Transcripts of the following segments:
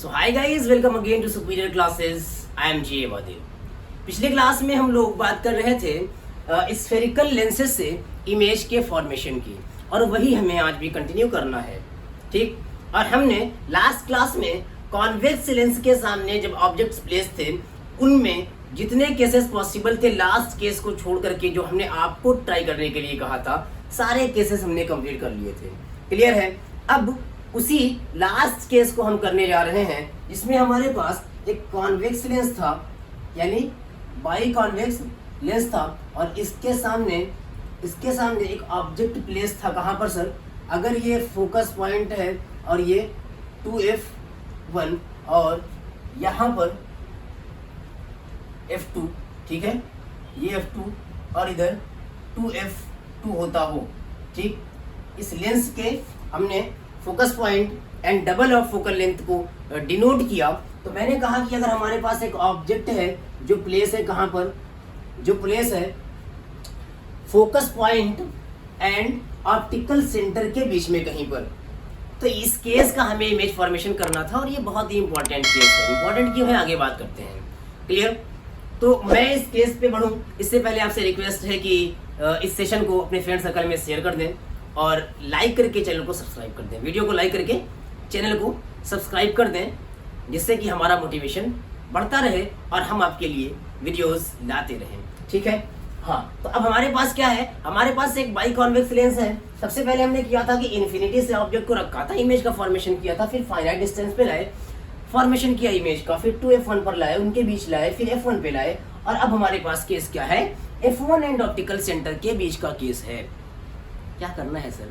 So hi guys, welcome again to superior classes. I am G Mahadev. पिछले class में हम लोग बात कर रहे थे स्फेरिकल लेंसेज से इमेज के फॉर्मेशन की, और वही हमें आज भी कंटिन्यू करना है। ठीक, और हमने लास्ट क्लास में कॉन्वेक्स लेंस के सामने जब ऑब्जेक्ट्स प्लेस थे उनमें जितने केसेस पॉसिबल थे, लास्ट केस को छोड़ करके जो हमने आपको ट्राई करने के लिए कहा था, सारे केसेस हमने कंप्लीट कर लिए थे। क्लियर है? अब उसी लास्ट केस को हम करने जा रहे हैं जिसमें हमारे पास एक कॉन्वेक्स लेंस था, यानी बाई कॉन्वेक्स लेंस था, और इसके सामने एक ऑब्जेक्ट प्लेस था। कहाँ पर सर? अगर ये फोकस पॉइंट है और ये 2f1 और यहाँ पर f2, ठीक है, ये f2 और इधर 2f2 होता हो। ठीक, इस लेंस के हमने focus point and double of focal length को डिनोट किया। तो मैंने कहा कि अगर हमारे पास एक ऑब्जेक्ट है जो प्लेस है, कहाँ पर? जो प्लेस है focus point and optical centre के बीच में कहीं पर, तो इस केस का हमें इमेज फॉर्मेशन करना था, और ये बहुत ही इंपॉर्टेंट केस है। इंपॉर्टेंट क्यों है, आगे बात करते हैं। क्लियर? तो मैं इस केस पे बढ़ूँ इससे पहले आपसे रिक्वेस्ट है कि इस सेशन को अपने फ्रेंड सर्कल में शेयर कर दें और लाइक करके चैनल को सब्सक्राइब कर दें। वीडियो को लाइक करके चैनल को सब्सक्राइब कर दें, जिससे कि हमारा मोटिवेशन बढ़ता रहे और हम आपके लिए वीडियोस लाते रहें। ठीक है? हाँ, तो अब हमारे पास क्या है? हमारे पास एक बाई कॉन्वेक्स लेंस है। सबसे पहले हमने किया था कि इन्फिनिटी से ऑब्जेक्ट को रखा था, इमेज का फॉर्मेशन किया था, फिर फाइनाइट डिस्टेंस पे लाए, फॉर्मेशन किया इमेज का, फिर 2f1 पर लाए, उनके बीच लाए, फिर f1 पे लाए, और अब हमारे पास केस क्या है? f1 एंड ऑप्टिकल सेंटर के बीच का केस है। क्या करना है सर?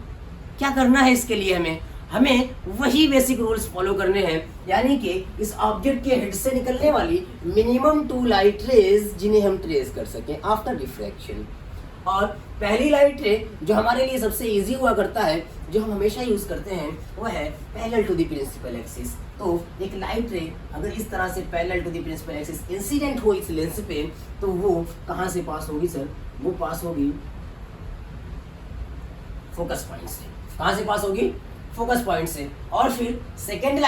क्या करना है इसके लिए? हमें वही बेसिक रूल्स फॉलो करने हैं, यानी कि इस ऑब्जेक्ट के हेड से निकलने वाली मिनिमम 2 लाइट रेज जिन्हें हम ट्रेस कर सकें आफ्टर रिफ्रैक्शन। और पहली लाइट रे जो हमारे लिए सबसे इजी हुआ करता है, जो हम हमेशा यूज करते हैं, वो है parallel to the principal axis. तो एक लाइट रे अगर इस तरह से parallel to the principal axis incident हो इस लेंस पे, तो वो कहाँ से पास होगी सर? वो पास होगी फोकस पॉइंट से। कहाँ से पास होगी? फोकस पॉइंट से। और फिर सेकेंड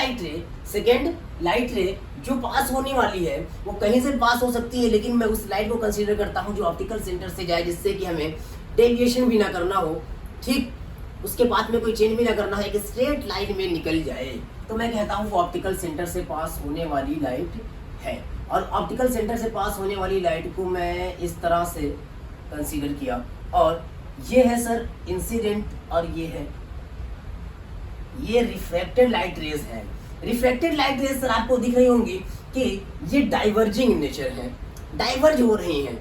लाइट रे जो पास होने वाली है वो कहीं से पास हो सकती है, लेकिन मैं उस लाइट को कंसीडर करता हूँ जो ऑप्टिकल सेंटर से जाए, जिससे कि हमें डेविएशन भी ना करना हो। ठीक, उसके बाद में कोई चेंज भी ना करना है, एक स्ट्रेट लाइन में निकल जाए, तो मैं कहता हूँ वो ऑप्टिकल सेंटर से पास होने वाली लाइट है। और ऑप्टिकल सेंटर से पास होने वाली लाइट को मैं इस तरह से कंसीडर किया, और ये है सर इंसिडेंट, और ये रिफ्रैक्टेड लाइट रेज है। रिफ्रैक्टेड लाइट रेज सर आपको दिख रही होंगी कि ये डाइवर्जिंग नेचर है, डाइवर्ज हो रही हैं।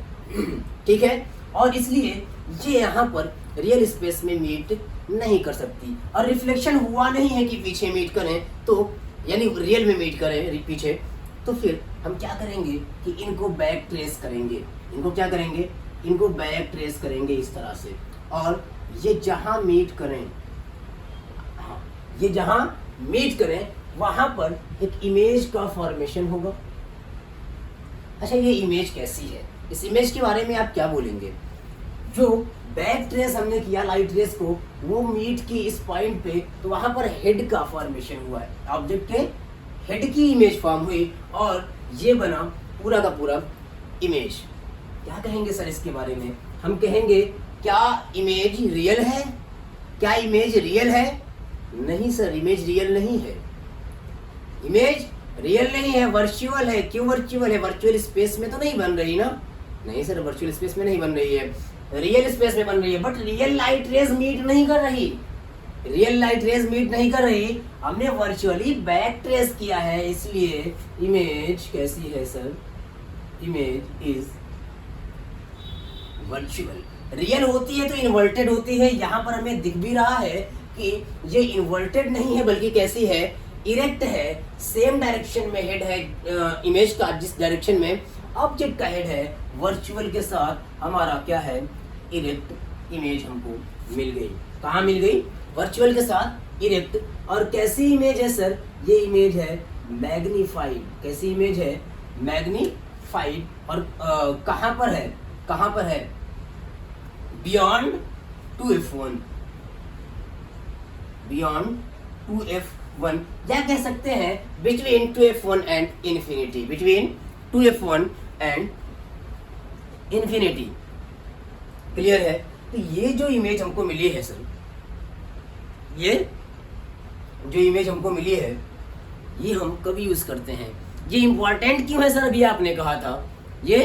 ठीक है? और इसलिए ये यहाँ पर रियल स्पेस में मीट नहीं कर सकती, और रिफ्लेक्शन हुआ नहीं है कि पीछे मीट करें, तो यानी रियल में मीट करें पीछे, तो फिर हम क्या करेंगे कि इनको बैक ट्रेस करेंगे। इनको क्या करेंगे? इनको बैक ट्रेस करेंगे इस तरह से, और ये जहां मीट करें वहां पर एक इमेज का फॉर्मेशन होगा। अच्छा, ये इमेज कैसी है? इस इमेज के बारे में आप क्या बोलेंगे? जो बैक ट्रेस हमने किया लाइट रेस को, वो मीट की इस पॉइंट पे, तो वहां पर हेड का फॉर्मेशन हुआ है, ऑब्जेक्ट के हेड की इमेज फॉर्म हुई, और ये बना पूरा का पूरा इमेज। क्या कहेंगे सर इसके बारे में? हम कहेंगे क्या इमेज रियल है? क्या इमेज रियल है? नहीं सर, इमेज रियल नहीं है। इमेज रियल नहीं है, वर्चुअल है। क्यों वर्चुअल है? वर्चुअल स्पेस में तो नहीं बन रही ना? नहीं सर, वर्चुअल स्पेस में नहीं बन रही है, रियल स्पेस में बन रही है, but real light rays meet नहीं कर रही। हमने वर्चुअली बैक ट्रेस किया है, इसलिए इमेज कैसी है sir? Image is virtual. Real होती है तो इन्वर्टेड होती है। यहाँ पर हमें दिख भी रहा है कि ये इन्वर्टेड नहीं है, बल्कि कैसी है? इरेक्ट है। सेम डायरेक्शन में हेड है इमेज का, जिस डायरेक्शन में ऑब्जेक्ट का हेड है। वर्चुअल के साथ हमारा क्या है? इरेक्ट इमेज हमको मिल गई। कहाँ मिल गई? वर्चुअल के साथ इरेक्ट। और कैसी इमेज है सर? ये इमेज है मैग्नीफाइड। कैसी इमेज है? मैग्नीफाइड। और कहाँ पर है? Beyond 2f1, beyond 2f 2f1, या कह सकते हैं between 2f1 and infinity, between 2f1 and infinity. Clear है? तो ये जो इमेज हमको मिली है सर, ये जो इमेज हमको मिली है, ये हम कब यूज करते हैं? ये इंपॉर्टेंट क्यों है सर? अभी आपने कहा था ये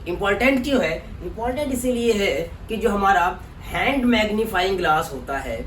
इंपॉर्टेंट क्यों है? इंपॉर्टेंट इसीलिए है कि जो हमारा हैंड मैग्नीफाइंग ग्लास होता है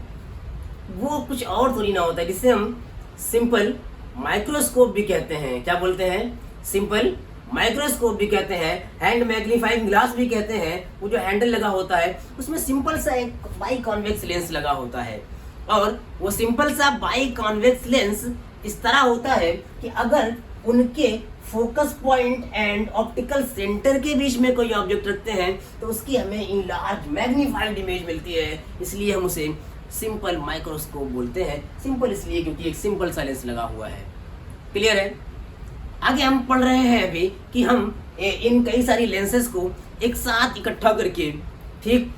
वो कुछ और थोड़ी ना होता है, जिसे हम सिंपल माइक्रोस्कोप भी कहते हैं। क्या बोलते हैं? सिंपल माइक्रोस्कोप भी कहते हैं, हैंड मैग्नीफाइंग ग्लास भी कहते हैं। वो जो हैंडल लगा होता है उसमें सिंपल सा एक बाई कॉन्वेक्स लेंस लगा होता है, और वो सिंपल सा बाई कॉन्वेक्स लेंस इस तरह होता है कि अगर उनके focus point and optical centre के बीच में कोई ऑब्जेक्ट रखते हैं तो उसकी हमें इनलार्ज मैग्नीफाइड इमेज मिलती है। इसलिए हम उसे सिंपल माइक्रोस्कोप बोलते हैं। सिंपल इसलिए क्योंकि एक सिंपल सा लेंस लगा हुआ है। क्लियर है? आगे हम पढ़ रहे हैं अभी कि हम इन कई सारी लेंसेज को एक साथ इकट्ठा करके, ठीक,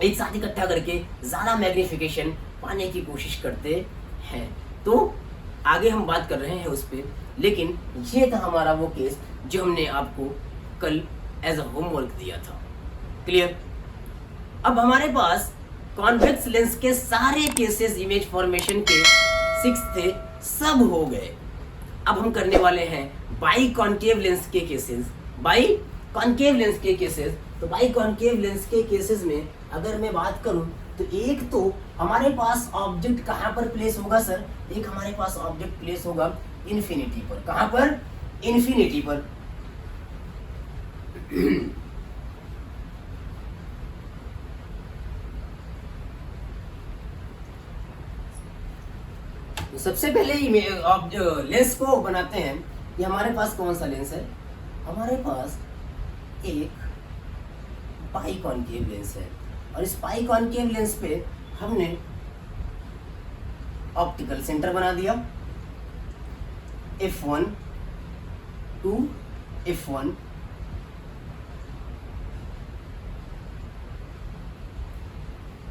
एक साथ इकट्ठा करके ज़्यादा मैग्निफिकेशन पाने की कोशिश करते हैं। तो आगे हम बात कर रहे हैं उस पर, लेकिन ये था हमारा वो केस जो हमने आपको कल एज अ होमवर्क दिया था। क्लियर? अब हमारे पास कॉन्वेक्स लेंस के सारे केसेस इमेज फॉर्मेशन के 6 थे, सब हो गए। अब हम करने वाले हैं बाई कॉन्केव लेंस के केसेस। बाई कॉन्केव लेंस के केसेस, तो बाई कॉन्केव लेंस के केसेस में अगर मैं बात करूं तो एक तो हमारे पास ऑब्जेक्ट कहां पर प्लेस होगा सर? एक हमारे पास ऑब्जेक्ट प्लेस होगा इन्फिनिटी पर। कहां पर? इन्फिनिटी पर। तो सबसे पहले लेंस को बनाते हैं। ये हमारे पास कौन सा लेंस है? हमारे पास एक बाई कॉन्केव लेंस है, और इस बाई कॉन्केव लेंस पे हमने ऑप्टिकल सेंटर बना दिया f1 to f1,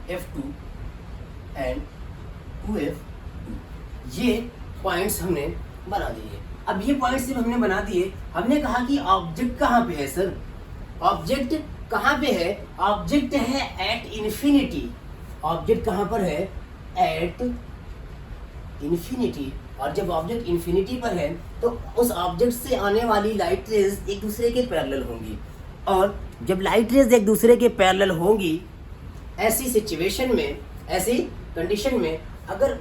f2 and 2f2। ये पॉइंट्स हमने बना दिए। अब ये पॉइंट्स सिर्फ हमने बना दिए, हमने कहा कि ऑब्जेक्ट कहाँ पे है सर? ऑब्जेक्ट कहाँ पे है? ऑब्जेक्ट है एट इन्फिनिटी। ऑब्जेक्ट कहाँ पर है? At infinity. और जब ऑब्जेक्ट इन्फिनिटी पर है तो उस ऑब्जेक्ट से आने वाली लाइट रेज एक दूसरे के पैरेलल होंगी, और जब लाइट रेज एक दूसरे के पैरेलल होंगी, ऐसी सिचुएशन में, ऐसी कंडीशन में, अगर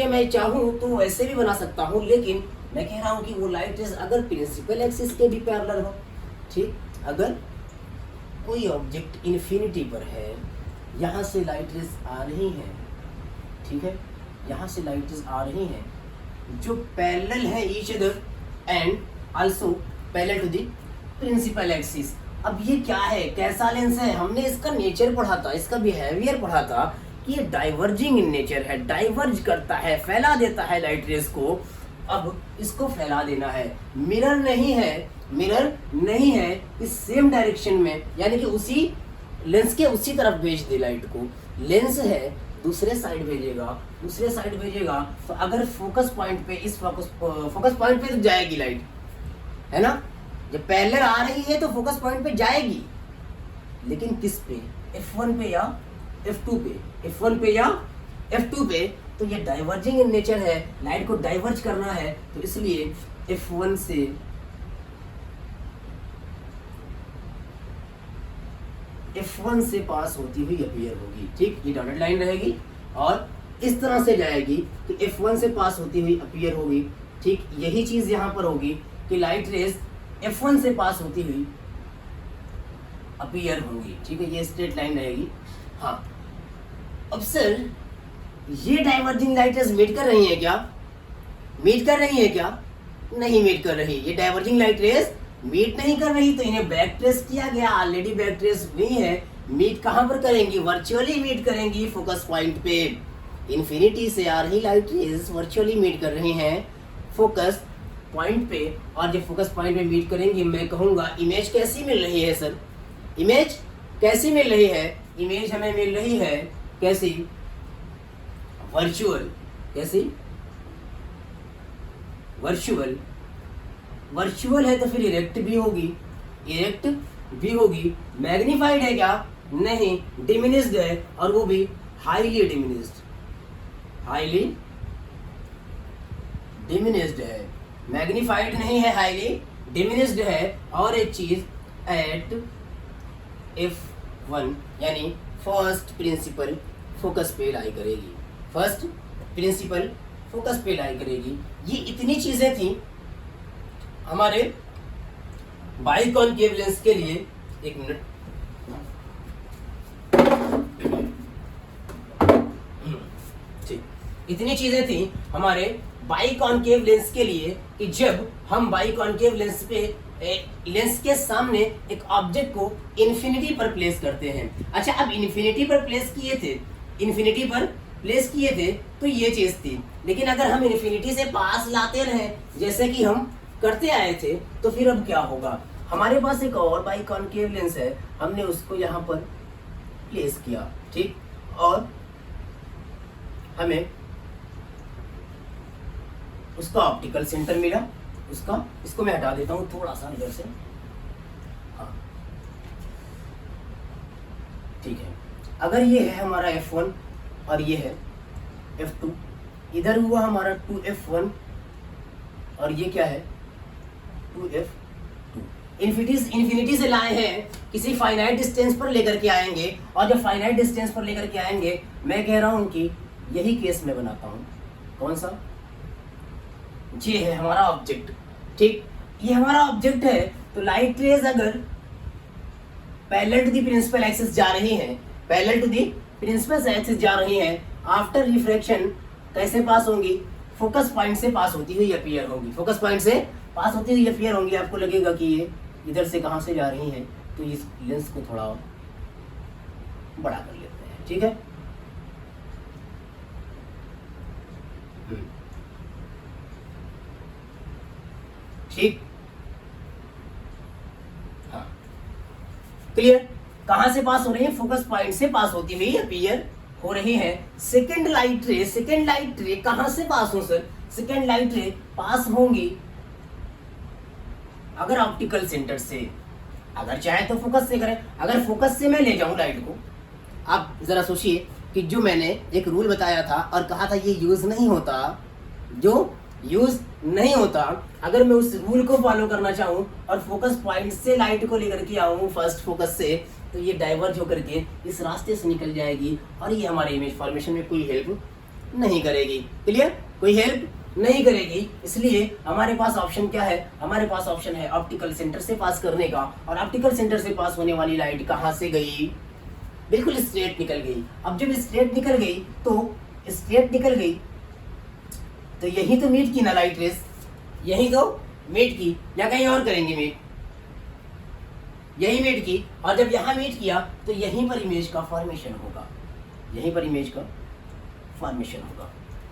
मैं चाहूँ तो वैसे भी बना सकता हूँ, लेकिन मैं कह रहा हूँ कि वो लाइट रेज अगर प्रिंसिपल एक्सिस के भी पैरेलल हो, ठीक, अगर कोई ऑब्जेक्ट इन्फिनिटी पर है, यहाँ से लाइट रेज आ रही है, ठीक है, यहाँ से लाइट रेज आ रही है जो पैरेलल है each other and also parallel to the principal axis. अब ये क्या है? कैसा लेंस है? हमने इसका नेचर पढ़ा था, इसका बिहेवियर पढ़ा था कि ये डाइवर्जिंग इन नेचर है, डाइवर्ज करता है, फैला देता है लाइट रेज को। अब इसको फैला देना है, मिरर नहीं है, मिरर नहीं है इस सेम डायरेक्शन में, यानी कि उसी लेंस के उसी तरफ भेज दे लाइट को। लेंस है दूसरे साइड भेजेगा, दूसरे साइड भेजेगा, तो अगर फोकस पॉइंट पे, इस फोकस पॉइंट पे तो जाएगी लाइट, है ना? जब पैरेलल आ रही है तो फोकस पॉइंट पे जाएगी, लेकिन किस पे? f1 पे या f2 पे? f1 पे या f2 पे। तो ये डाइवर्जिंग इन नेचर है, लाइट को डाइवर्ज करना है, तो इसलिए f1 से पास होती हुई अपीयर होगी, ठीक, ये डॉटेड लाइन रहेगी और इस तरह से जाएगी कि f1 से पास होती हुई अपीयर होगी, ठीक। यही चीज यहाँ पर होगी कि लाइट रेज f1 से पास होती हुई अपीयर होंगी, ठीक है, ये स्ट्रेट लाइन रहेगी। हाँ, अब सर ये डाइवर्जिंग लाइट रेज मीट कर रही है क्या? मीट कर रही है क्या? नहीं मीट कर रही। ये डाइवर्जिंग लाइट रेज मीट नहीं कर रही, तो इन्हें बैक ट्रेस किया गया, ऑलरेडी बैक ट्रेस हुई है। मीट कहां पर करेंगी? वर्चुअली मीट करेंगी फोकस पॉइंट पे। इन्फिनिटी से आ रही लाइट रेज वर्चुअली मीट कर रही हैं फोकस पॉइंट पे, और जब फोकस पॉइंट पे मीट करेंगी, मैं कहूंगा इमेज कैसी मिल रही है सर? इमेज कैसी मिल रही है? इमेज हमें मिल रही है कैसी? वर्चुअल। कैसी? वर्चुअल, वर्चुअल है तो फिर इरेक्ट भी होगी, इरेक्ट भी होगी। मैग्नीफाइड है क्या? नहीं, डिमिनिश्ड है, और वो भी हाईली डिमिनिश्ड, हाईली डिमिनिश्ड है। मैग्नीफाइड नहीं है, हाईली डिमिनिश्ड है। और एक चीज एट F1 यानी फर्स्ट प्रिंसिपल फोकस पे लाई करेगी, फर्स्ट प्रिंसिपल फोकस पे लाई करेगी। ये इतनी चीजें थी हमारे बाइकॉनकेव लेंस के लिए। एक मिनट, ठीक, इतनी चीजें थी हमारे बाइकॉनकेव लेंस के लिए कि जब हम बाइकॉनकेव लेंस पे लेंस के सामने एक ऑब्जेक्ट को इन्फिनिटी पर प्लेस करते हैं। अच्छा, अब इन्फिनिटी पर प्लेस किए थे, इन्फिनिटी पर प्लेस किए थे तो ये चीज थी। लेकिन अगर हम इन्फिनिटी से पास लाते रहे जैसे कि हम करते आए थे तो फिर अब क्या होगा? हमारे पास एक और बाइकॉनकेव लेंस है, हमने उसको यहाँ पर प्लेस किया, ठीक, और हमें उसका ऑप्टिकल सेंटर मिला उसका। इसको मैं हटा देता हूं थोड़ा सा इधर से, हाँ ठीक है। अगर ये है हमारा F1 और ये है F2, इधर हुआ हमारा 2F1 और ये क्या है 2F2। इन्फिनिटी से लाए हैं, किसी फाइनाइट डिस्टेंस पर लेकर के आएंगे, और जब फाइनाइट डिस्टेंस पर लेकर के आएंगे, मैं कह रहा हूं कि यही केस मैं बनाता हूं। कौन सा? ये है हमारा ऑब्जेक्ट, ठीक, ये हमारा ऑब्जेक्ट है। तो लाइट रेज अगर parallel to the principal axis जा रही है, parallel to the principal axis जा रही है, आफ्टर रिफ्रैक्शन कैसे पास होंगी? फोकस पॉइंट से पास होती हुई अपीयर होंगी, फोकस पॉइंट से पास होती हुई अपीयर होंगी। आपको लगेगा कि ये इधर से कहां से जा रही है, तो इस लेंस को थोड़ा बड़ा कर लेते हैं, ठीक है। ठीक, हाँ, क्लियर? कहां से पास हो रही है? फोकस पॉइंट से पास होती हुई अपीयर हो रही है। सेकेंड लाइट रे, सेकेंड लाइट रे कहां से पास हो सर? सेकेंड लाइट रे पास होंगी अगर ऑप्टिकल सेंटर से, अगर चाहे तो फोकस से करें। अगर फोकस से मैं ले जाऊं लाइट को, आप जरा सोचिए कि जो मैंने एक रूल बताया था और कहा था ये यूज नहीं होता, जो यूज नहीं होता, अगर मैं उस रूल को फॉलो करना चाहूं और फोकस पॉइंट से लाइट को लेकर के आऊं फर्स्ट फोकस से, तो ये डाइवर्ज होकर के इस रास्ते से निकल जाएगी और ये हमारे इमेज फॉर्मेशन में कोई हेल्प नहीं करेगी। क्लियर? कोई हेल्प नहीं करेगी। इसलिए हमारे पास ऑप्शन क्या है? हमारे पास ऑप्शन है ऑप्टिकल सेंटर से पास करने का। और ऑप्टिकल सेंटर से पास होने वाली लाइट कहाँ से गई? बिल्कुल स्ट्रेट निकल गई। अब जब स्ट्रेट निकल गई तो स्ट्रेट निकल गई तो यही तो मीट की ना लाइट रेस, यही तो मीट की, या कहीं और करेंगे मीट? यही मीट की। और जब यहाँ मीट किया तो यहीं पर इमेज का फॉर्मेशन होगा, यहीं पर इमेज का फॉर्मेशन होगा।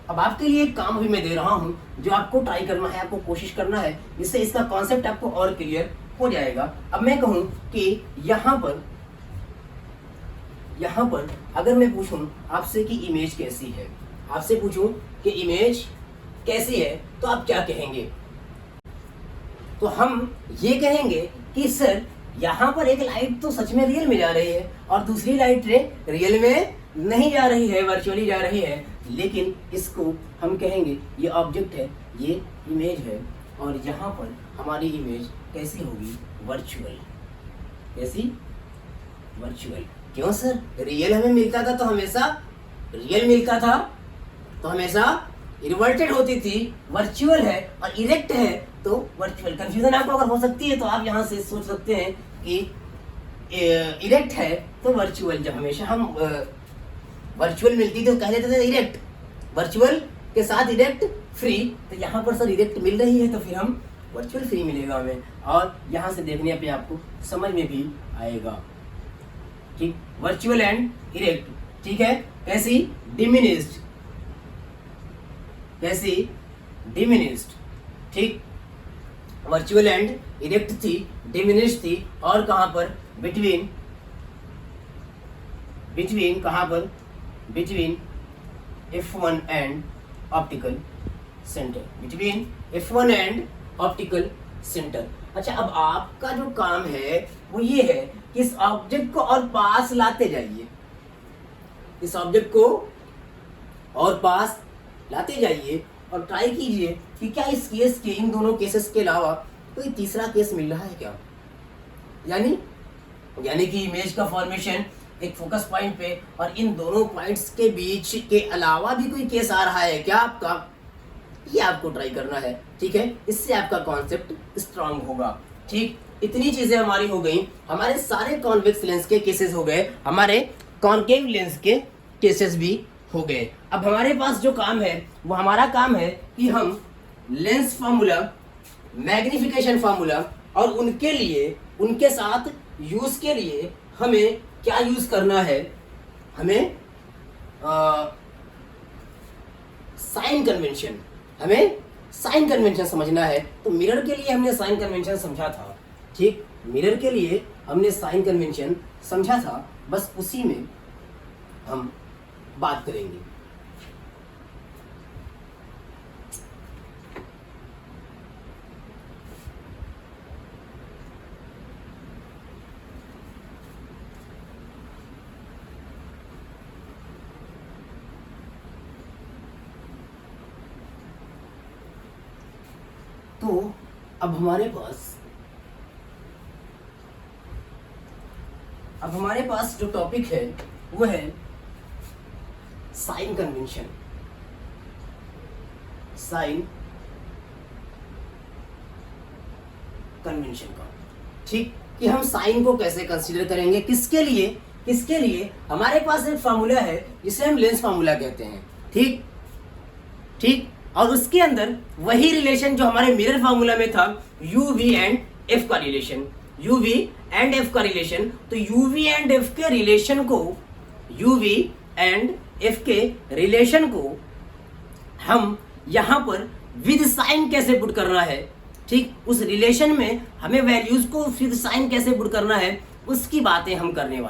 अब आपके लिए एक काम भी मैं दे रहा हूं जो आपको ट्राई करना है, आपको कोशिश करना है, जिससे इसका कॉन्सेप्ट आपको और क्लियर हो जाएगा। अब मैं कहूं कि यहाँ पर अगर मैं पूछूं आपसे कि इमेज कैसी है, आपसे पूछूं कि इमेज कैसी है, तो आप क्या कहेंगे? तो हम ये कहेंगे कि सर यहाँ पर एक लाइट तो सच में रियल में जा रही है और दूसरी लाइट रियल में नहीं जा रही है, वर्चुअली जा रही है। लेकिन इसको हम कहेंगे ये ऑब्जेक्ट है, ये इमेज है, और यहाँ पर हमारी इमेज कैसी होगी? वर्चुअल। कैसी? वर्चुअल। क्यों सर? रियल हमें मिलता था तो हमेशा रियल मिलता था, तो हमेशा इन्वर्टेड होती थी। वर्चुअल है और इरेक्ट है तो वर्चुअल। कंफ्यूजन आपको अगर हो सकती है तो आप यहाँ से सोच सकते हैं कि इरेक्ट है तो वर्चुअल। जब हमेशा हम वर्चुअल मिलती थी तो कह देते थे इरेक्ट, वर्चुअल के साथ इरेक्ट फ्री। तो यहाँ पर सर इरेक्ट मिल रही है तो फिर हम वर्चुअल फ्री मिलेगा हमें, और यहाँ से देखने पे आपको समझ में भी आएगा। ठीक, वर्चुअल एंड इरेक्ट। ठीक है, कैसी? डिमिनिश्ड, कैसी? डिमिनिश्ड। ठीक, वर्चुअल एंड इरेक्ट थी, डिमिनिश्ड थी, और कहां पर? बिटवीन कहां पर? Between F1 and optical centre, between F1 and optical centre. अच्छा, अब आपका जो काम है वो ये है कि इस ऑब्जेक्ट को और पास लाते जाइए, इस ऑब्जेक्ट को और पास लाते जाइए और ट्राई कीजिए कि क्या इस केस के, इन दोनों केसेस के अलावा कोई तीसरा केस मिल रहा है क्या। यानी कि इमेज का फॉर्मेशन एक फोकस पॉइंट पे और इन दोनों पॉइंट्स के बीच के अलावा भी कोई केस आ रहा है क्या आपका, ये आपको ट्राई करना है। ठीक है, इससे आपका कॉन्सेप्ट स्ट्रांग होगा। ठीक, इतनी चीजें हमारी हो गई, हमारे सारे कॉन्वेक्स लेंस के केसेस हो गए, हमारे कॉन्केव लेंस के केसेस भी हो गए। अब हमारे पास जो काम है वो हमारा काम है कि हम लेंस फार्मूला, मैग्निफिकेशन फार्मूला और उनके लिए, उनके साथ यूज के लिए हमें क्या यूज करना है, हमें साइन कन्वेंशन, हमें साइन कन्वेंशन समझना है। तो मिरर के लिए हमने साइन कन्वेंशन समझा था। ठीक, मिरर के लिए हमने साइन कन्वेंशन समझा था, बस उसी में हम बात करेंगे। तो अब हमारे पास जो टॉपिक है वो है साइन कन्वेंशन, साइन कन्वेंशन का। ठीक, कि हम साइन को कैसे कंसीडर करेंगे, किसके लिए हमारे पास एक फार्मूला है जिसे हम लेंस फार्मूला कहते हैं। ठीक, और उसके अंदर वही रिलेशन जो हमारे मिरर फार्मूला में था, यू वी एंड एफ का relation, u v and f का रिलेशन। तो यू वी एंड एफ के रिलेशन को, यू वी एंड एफ के रिलेशन को हम यहां पर विद साइन कैसे पुट करना है। ठीक, उस रिलेशन में हमें वैल्यूज को विद साइन कैसे पुट करना है, उसकी बातें हम करने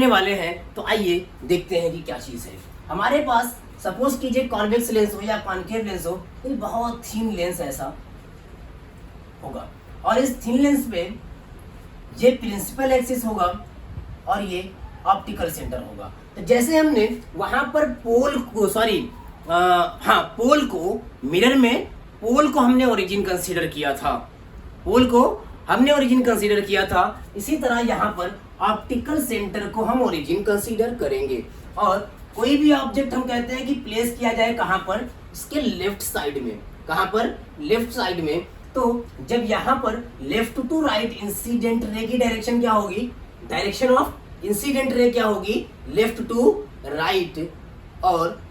वाले हैं। तो आइए देखते हैं कि क्या चीज है। हमारे पास सपोज कीजिए कॉन्वेक्स लेंस हो या कॉन्केव लेंस हो, कोई बहुत थीन लेंस ऐसा होगा और इस थीन लेंस पे ये प्रिंसिपल एक्सिस होगा और ये ऑप्टिकल सेंटर होगा। तो जैसे हमने वहां पर पोल को मिरर में पोल को हमने ओरिजिन कंसीडर किया था, इसी तरह यहाँ पर ऑप्टिकल सेंटर को हम ओरिजिन कंसीडर करेंगे। और कोई भी ऑब्जेक्ट हम कहते हैं कि प्लेस किया जाए कहाँ पर, इसके लेफ्ट साइड में। कहाँ पर? लेफ्ट साइड में। तो जब यहाँ पर left to right incident ray की डायरेक्शन क्या होगी, डायरेक्शन ऑफ इंसिडेंट रे क्या होगी, लेफ्ट टू राइट, और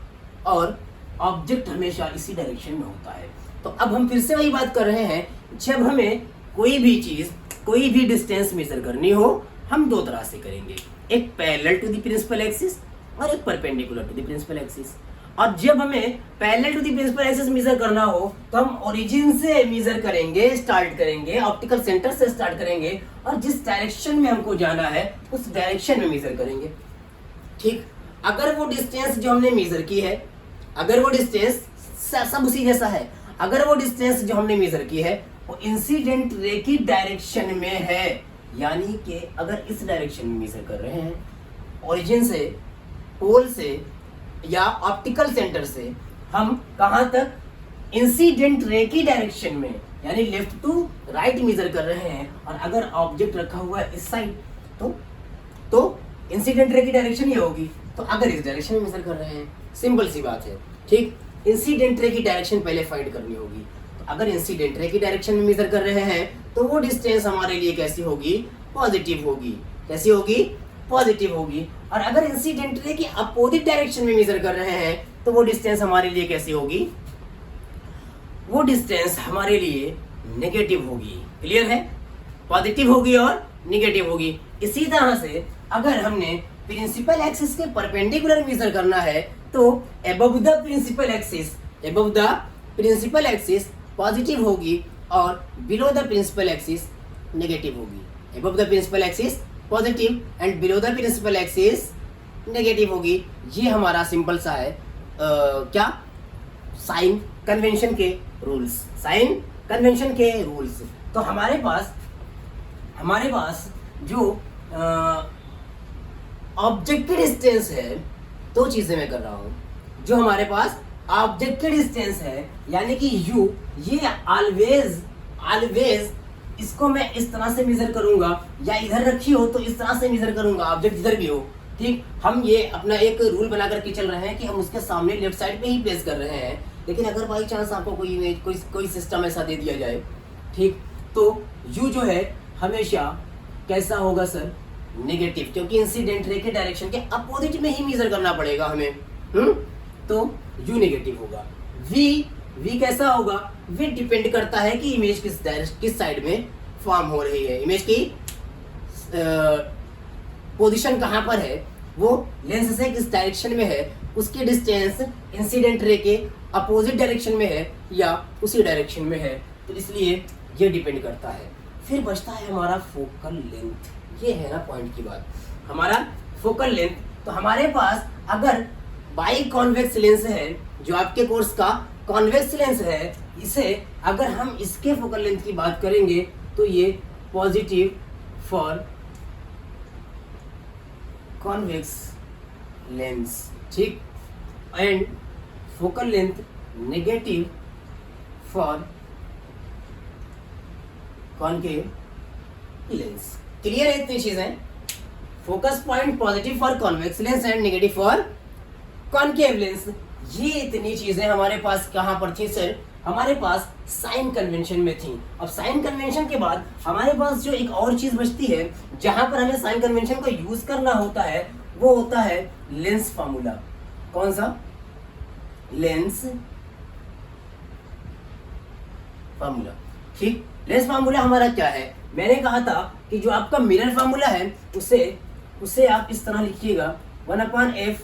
ऑब्जेक्ट हमेशा इसी डायरेक्शन में होता है। तो अब हम फिर से वही बात कर रहे हैं, जब हमें कोई भी चीज, कोई भी डिस्टेंस मेजर करनी हो, हम दो तरह से करेंगे, एक parallel to the principal axis और एक perpendicular to the principal axis. और जब हमें parallel to the principal axis measure करना हो तो हम ओरिजिन से मेजर करेंगे, स्टार्ट करेंगे, ऑप्टिकल सेंटर से स्टार्ट करेंगे और जिस डायरेक्शन में हमको जाना है उस डायरेक्शन में मेजर करेंगे। ठीक, अगर वो डिस्टेंस जो हमने मेजर की है, अगर वो डिस्टेंस सब उसी जैसा है, अगर वो डिस्टेंस जो हमने मेजर की है वो इंसिडेंट रे की डायरेक्शन में है, यानी कि अगर इस डायरेक्शन में मेजर कर रहे हैं, ओरिजिन से, पोल से या ऑप्टिकल सेंटर से, हम कहां तक, इंसिडेंट रे की डायरेक्शन में, यानी लेफ्ट टू राइट मेजर कर रहे हैं। और अगर ऑब्जेक्ट रखा हुआ है इस साइड तो इंसिडेंट रे की डायरेक्शन ये होगी। तो अगर इस डायरेक्शन में मेजर कर रहे हैं, सिंपल सी बात है। ठीक, इंसिडेंट रे की डायरेक्शन पहले फाइंड करनी होगी। तो अगर इंसिडेंट रे की डायरेक्शन में मेजर कर रहे हैं तो वो डिस्टेंस हमारे लिए कैसी होगी, पॉजिटिव होगी। कैसी होगी? पॉजिटिव होगी। और अगर इंसिडेंट रे की अपोजिट डायरेक्शन में मेजर कर रहे हैं तो वो डिस्टेंस हमारे लिए कैसी होगी, वो डिस्टेंस हमारे लिए नेगेटिव होगी। क्लियर है? पॉजिटिव होगी और नेगेटिव होगी। इसी तरह से अगर हमने प्रिंसिपल एक्सिस के परपेंडिकुलर मेजर करना है तो above the principal axis positive होगी और below the principal axis negative होगी। Above the principal axis positive and below the principal axis negative होगी। ये हमारा सिंपल सा है क्या, साइन कन्वेंशन के रूल्स, साइन कन्वेंशन के रूल्स। तो हमारे पास जो ऑब्जेक्ट डिस्टेंस है, दो चीजें मैं कर रहा हूं। जो हमारे पास ऑब्जेक्ट डिस्टेंस है यानी कि u, ये ऑलवेज इसको मैं इस तरह से मेजर करूंगा, या इधर रखी हो तो इस तरह से मेजर करूंगा, ऑब्जेक्ट इधर भी हो, ठीक। हम ये अपना एक रूल बना करके चल रहे हैं कि हम उसके सामने लेफ्ट साइड पे ही प्लेस कर रहे हैं। लेकिन अगर बाई चांस आपको कोई इमेज कोई सिस्टम ऐसा दे दिया जाए, ठीक, तो u जो है हमेशा कैसा होगा सर, नेगेटिव, क्योंकि इंसिडेंट रे के डायरेक्शन के अपोजिट में ही मेजर करना पड़ेगा हमें। तो u नेगेटिव होगा। v कैसा होगा, v डिपेंड करता है कि इमेज किस साइड में फॉर्म हो रही है, इमेज की पोजीशन कहां पर है, वो लेंस से किस डायरेक्शन में है, उसकी डिस्टेंस इंसिडेंट रे के अपोजिट डायरेक्शन में है या उसी डायरेक्शन में है, तो इसलिए ये डिपेंड करता है। फिर बचता है हमारा फोकल लेंथ। ये है ना पॉइंट की बात, हमारा फोकल लेंथ। तो हमारे पास अगर बाई कॉन्वेक्स लेंस है, जो आपके कोर्स का कॉन्वेक्स लेंस है, इसे अगर हम इसके फोकल लेंथ की बात करेंगे तो ये पॉजिटिव फॉर कॉन्वेक्स लेंस, ठीक, and focal length negative for concave lens. Clear है इतनी चीजें? Focus point positive for convex lens and negative for concave lens. ये इतनी चीजें हमारे पास कहां पर थी सर, हमारे पास साइन कन्वेंशन में थी। अब साइन कन्वेंशन के बाद हमारे पास जो एक और चीज बचती है जहां पर हमें साइन कन्वेंशन को यूज करना होता है, वो होता है लेंस फार्मूला। कौन सा? लेंस फार्मूला, ठीक। लेंस फार्मूला हमारा क्या है, मैंने कहा था कि जो आपका मिरर फार्मूला है उसे आप इस तरह लिखिएगा, 1/f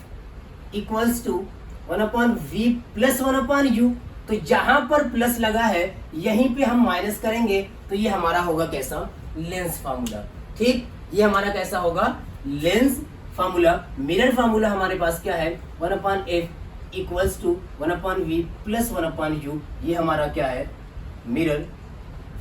equals to 1/v plus 1/u। तो जहां पर प्लस लगा है यहीं पे हम माइनस करेंगे, तो ये हमारा होगा कैसा, लेंस फार्मूला, ठीक। ये हमारा कैसा होगा, लेंस फार्मूला। मिरर फार्मूला हमारे पास क्या है, 1/f equals to 1/v plus 1/u। ये हमारा क्या है, मिरर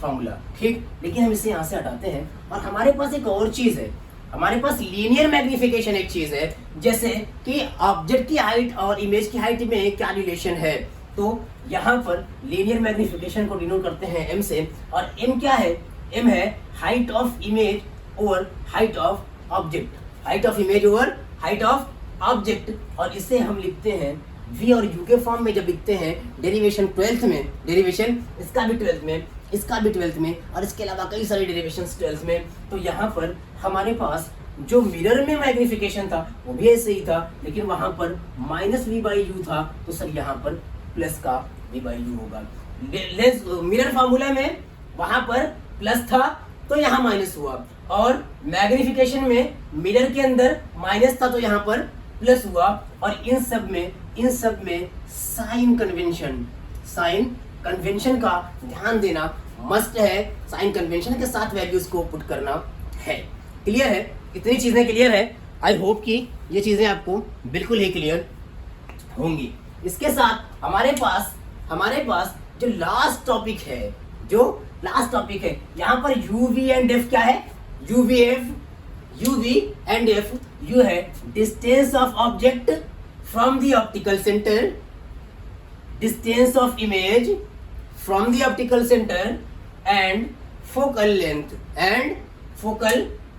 फार्मूला, ठीक। लेकिन हम इसे यहाँ से हटाते हैं और हमारे पास एक और चीज है, हमारे पास लीनियर मैग्निफिकेशन एक चीज है, जैसे कि ऑब्जेक्ट की हाइट और इमेज की हाइट में क्या रिलेशन है। तो यहाँ पर लीनियर मैग्निफिकेशन को डिनोट करते हैं m से, और m क्या है, m है height of image over height of object, height of image over height of object. और इसे हम लिखते हैं v और u के फॉर्म में। जब लिखते हैं डेरिवेशन 12th में, डेरिवेशन इसका भी 12th में, इसका भी 12th में, और इसके अलावा कई सारे डेरिवेशन 12th में। तो यहाँ पर हमारे पास जो मिरर में मैग्निफिकेशन था वो भी ऐसे ही था, लेकिन वहां पर -v/u था, तो सर यहाँ पर प्लस का v/u होगा। मिरर फार्मूला में वहां पर प्लस था तो यहाँ माइनस हुआ, और मैग्निफिकेशन में मिरर के अंदर माइनस था तो यहाँ पर प्लस हुआ। और इन सब में साइन कन्वेंशन का ध्यान देना मस्ट है, साइन कन्वेंशन के साथ वैल्यूज को पुट करना है। क्लियर है? इतनी चीजें क्लियर है? आई होप कि ये चीजें आपको बिल्कुल ही क्लियर होंगी। इसके साथ हमारे पास जो लास्ट टॉपिक है, यहाँ पर UV एंड F क्या है, UV एंड F, U है distance of object from the optical centre, distance of image from the optical centre, and focal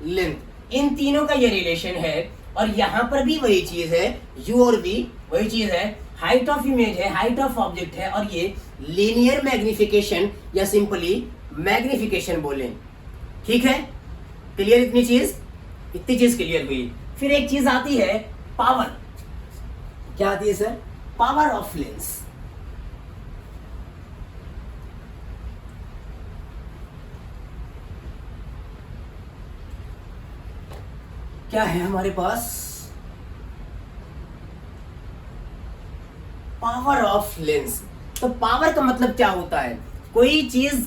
length. इन तीनों का ये रिलेशन है। और यहाँ पर भी वही चीज है, U और V वही चीज है, हाइट ऑफ इमेज है, हाइट ऑफ ऑब्जेक्ट है, और ये लीनियर मैग्निफिकेशन या सिंपली मैग्निफिकेशन बोलें, ठीक है। क्लियर? इतनी चीज क्लियर हुई। फिर एक चीज आती है पावर। क्या आती है सर? Power of lens. क्या है हमारे पास? Power of lens. तो पावर का मतलब क्या होता है? कोई चीज,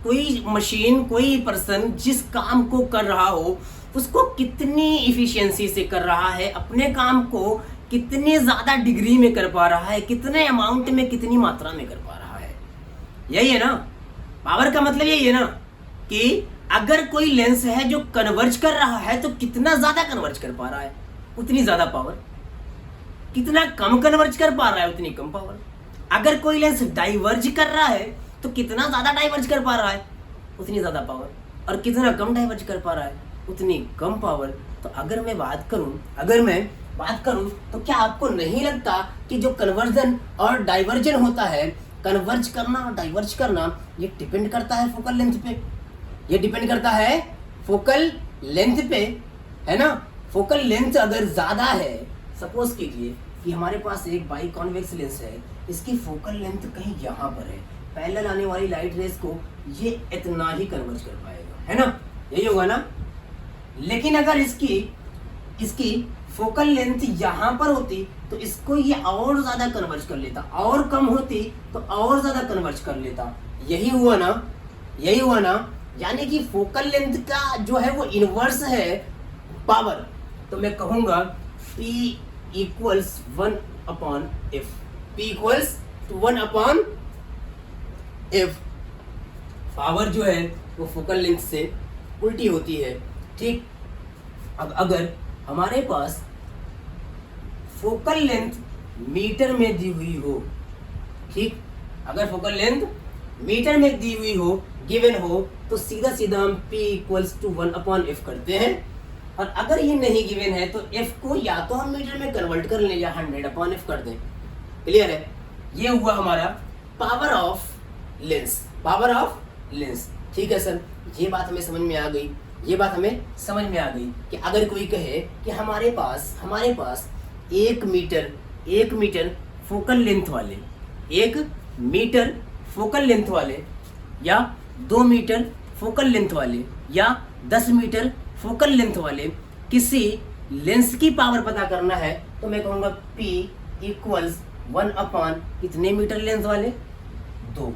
कोई मशीन, कोई पर्सन जिस काम को कर रहा हो उसको कितनी इफिशियंसी से कर रहा है, अपने काम को कितनी ज्यादा डिग्री में कर पा रहा है, कितने अमाउंट में, कितनी मात्रा में कर पा रहा है। यही है ना, पावर का मतलब यही है ना कि अगर कोई लेंस है जो कन्वर्ज कर रहा है तो कितना ज्यादा कन्वर्ज कर पा रहा है उतनी ज्यादा पावर, कितना कम कन्वर्ज कर पा रहा है उतनी कम पावर। अगर कोई लेंस डाइवर्ज कर रहा है तो कितना ज्यादा डाइवर्ज कर पा रहा है उतनी ज्यादा पावर, और कितना कम डाइवर्ज कर पा रहा है उतनी कम पावर। तो अगर मैं बात करूं तो क्या आपको नहीं लगता कि जो कन्वर्जन और डाइवर्जन होता है, कन्वर्ज करना और डाइवर्ज करना, ये डिपेंड करता है फोकल लेंथ पे, ये डिपेंड करता है फोकल लेंथ पे, है ना। फोकल लेंथ अगर ज्यादा है, सपोज कीजिए कि हमारे पास एक बाई कॉन्वेक्स लेंस है, इसकी फोकल लेंथ कहीं यहाँ पर है, पैरेलल आने वाली लाइट रेस को ये इतना ही कन्वर्ज कर पाएगा, है ना, यही होगा ना। लेकिन अगर इसकी फोकल लेंथ यहाँ पर होती तो इसको ये और ज्यादा कन्वर्ज कर लेता, और कम होती तो और ज्यादा कन्वर्ज कर लेता। यही हुआ ना, यानी कि फोकल लेंथ का जो है वो इनवर्स है पावर। तो मैं कहूंगा P equals 1/f, P equals to 1/f। Power जो है वो फोकल लेंथ से उल्टी होती है, ठीक। अब अगर हमारे पास फोकल लेंथ मीटर में दी हुई हो, ठीक, अगर फोकल लेंथ मीटर में दी हुई हो, गिवन हो, तो सीधा हम P equals to 1/f करते हैं। और अगर ये नहीं गिवन है तो f को या तो हम मीटर में कन्वर्ट कर लें या 100/f कर दें। क्लियर है, ये हुआ हमारा पावर ऑफ लेंस, ठीक है सर, ये बात हमें समझ में आ गई कि अगर कोई कहे कि हमारे पास 1 मीटर फोकल लेंथ वाले, 1 मीटर फोकल लेंथ वाले, या 2 मीटर फोकल लेंथ वाले, या 10 मीटर फोकल लेंथ वाले किसी लेंस की पावर पता करना है, तो मैं कहूंगा P equals 1/, कितने मीटर लेंथ वाले, 2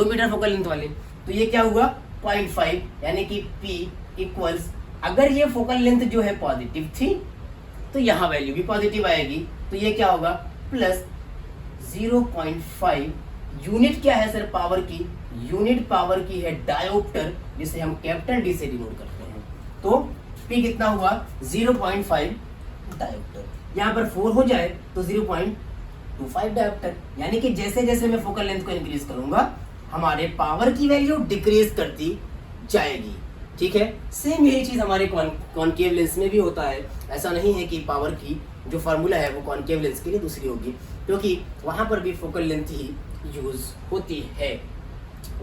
मीटर फोकल लेंथ वाले, तो ये क्या हुआ 0.5, यानी कि P equals, अगर ये फोकल लेंथ जो है पॉजिटिव थी तो यहाँ वैल्यू भी पॉजिटिव आएगी, तो ये क्या होगा प्लस 0.5। यूनिट क्या है सर पावर की, यूनिट पावर की है डायोप्टर, जिसे हम कैपिटल D से डिनोट करते हैं। तो P कितना हुआ 0.5 डायोप्टर, यहाँ पर 4 हो जाए तो 0.25 डायोप्टर, यानी कि जैसे जैसे मैं फोकल लेंथ को इंक्रीज करूंगा हमारे पावर की वैल्यू डिक्रीज करती जाएगी, ठीक है। सेम यही चीज हमारे कॉनकेव लेंस में भी होता है। ऐसा नहीं है कि पावर की जो फार्मूला है वो कॉनकेव लेंस के लिए दूसरी होगी, क्योंकि वहां पर भी फोकल लेंथ ही यूज होती है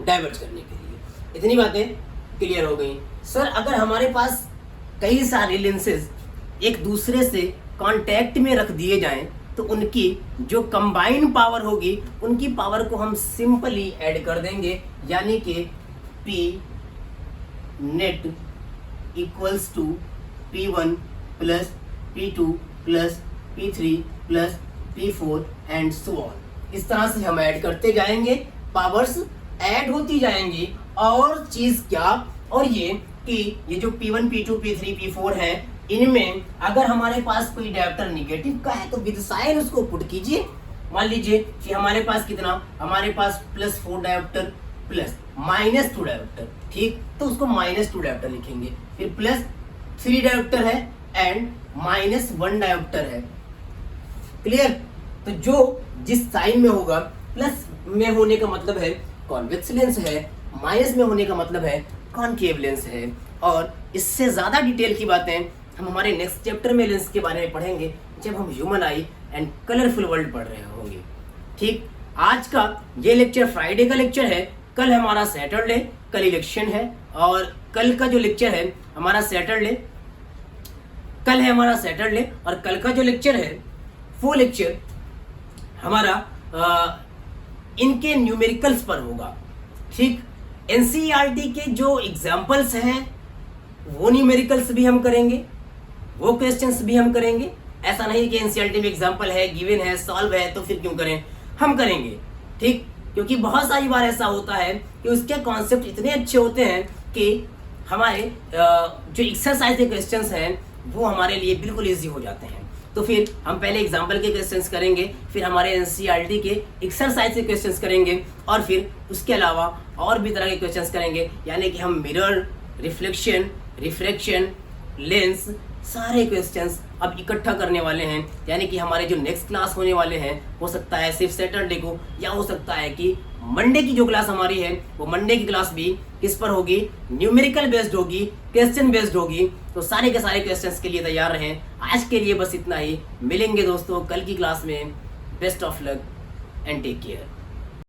डाइवर्ज करने के लिए। इतनी बातें क्लियर हो गई सर। अगर हमारे पास कई सारे लेंसेज एक दूसरे से कांटेक्ट में रख दिए जाएं तो उनकी जो कंबाइन पावर होगी, उनकी पावर को हम सिंपली ऐड कर देंगे, यानी कि P net equals to P1 plus P2 plus P3 plus P4 and so on. इस तरह से हम ऐड करते जाएंगे, पावर्स ऐड होती जाएंगी। और चीज क्या, और ये कि ये जो P1 P2 P3 P4 है, इनमें अगर हमारे पास कोई डायोप्टर निगेटिव का है तो विद साइन उसको पुट कीजिए। मान लीजिए कि हमारे पास कितना, हमारे पास +4 डायोप्टर प्लस -2 डायोप्टर, ठीक, तो उसको -2 डायोप्टर लिखेंगे। फिर +3 डायोप्टर है एंड -1 डायोप्टर है। क्लियर। तो जो जिस साइन में होगा, प्लस में होने का मतलब है कॉन्वेक्स लेंस है, माइनस में होने का मतलब है कॉनकेव लेंस है। और इससे ज्यादा डिटेल की बातें हम हमारे नेक्स्ट चैप्टर में लेंस के बारे में पढ़ेंगे, जब हम human I and colourful world पढ़ रहे होंगे। ठीक, आज का ये लेक्चर फ्राइडे का लेक्चर है, कल हमारा सैटरडे, कल इलेक्शन है, और कल का जो लेक्चर है हमारा सैटरडे, कल है हमारा सैटरडे, और कल का जो लेक्चर है वो लेक्चर हमारा इनके न्यूमेरिकल्स पर होगा। ठीक, एनसीईआरटी के जो एग्जाम्पल्स हैं वो न्यूमेरिकल्स भी हम करेंगे, वो क्वेश्चंस भी हम करेंगे। ऐसा नहीं कि एनसीईआरटी में एग्जाम्पल है, गिवन है, सॉल्व है तो फिर क्यों करें, हम करेंगे। ठीक, क्योंकि बहुत सारी बार ऐसा होता है कि उसके कॉन्सेप्ट इतने अच्छे होते हैं कि हमारे जो एक्सरसाइज के क्वेश्चंस हैं वो हमारे लिए बिल्कुल ईजी हो जाते हैं। तो फिर हम पहले एग्जाम्पल के क्वेश्चंस करेंगे, फिर हमारे एनसीईआरटी के एक्सरसाइज के क्वेश्चंस करेंगे, और फिर उसके अलावा और भी तरह के क्वेश्चंस करेंगे। यानी कि हम मिरर, रिफ्लेक्शन, रिफ्रैक्शन, लेंस, सारे क्वेश्चंस अब इकट्ठा करने वाले हैं। यानी कि हमारे जो नेक्स्ट क्लास होने वाले हैं, हो सकता है सिर्फ सैटरडे को, या हो सकता है कि मंडे की जो क्लास हमारी है वो मंडे की क्लास भी किस पर होगी, न्यूमेरिकल बेस्ड होगी, क्वेश्चन बेस्ड होगी। तो सारे के सारे क्वेश्चंस के लिए तैयार रहें। आज के लिए बस इतना ही, मिलेंगे दोस्तों कल की क्लास में। Best of luck and take care.